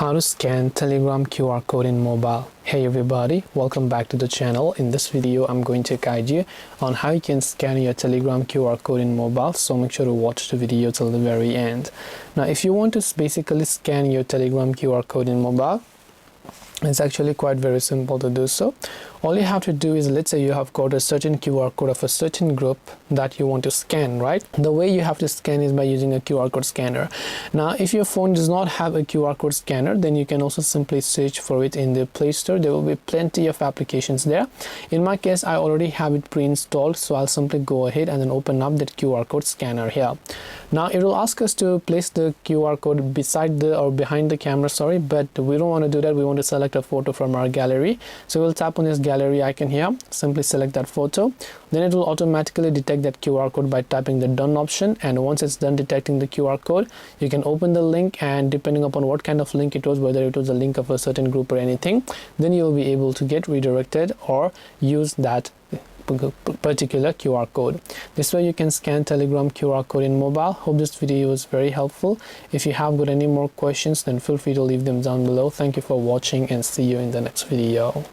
How to scan Telegram QR code in mobile. Hey everybody, welcome back to the channel. In this video I'm going to guide you on how you can scan your Telegram QR code in mobile, so make sure to watch the video till the very end. Now if you want to basically scan your Telegram QR code in mobile, it's actually quite very simple to do so. All you have to do is, let's say you have got a certain QR code of a certain group that you want to scan, right? The way you have to scan is by using a QR code scanner. Now if your phone does not have a QR code scanner, then you can also simply search for it in the Play Store. There will be plenty of applications there. In my case, I already have it pre-installed, so I'll simply go ahead and then open up that QR code scanner here. Now it will ask us to place the QR code beside the or behind the camera, but we don't want to do that. We want to select a photo from our gallery, so we'll tap on this gallery icon here, simply select that photo. Then it will automatically detect that QR code by tapping the done option, and once it's done detecting the QR code, you can open the link, and depending upon what kind of link it was, whether it was a link of a certain group or anything, then you'll be able to get redirected or use that particular QR code. This way you can scan Telegram QR code in mobile. Hope this video was very helpful. If you have got any more questions, then feel free to leave them down below. Thank you for watching and see you in the next video.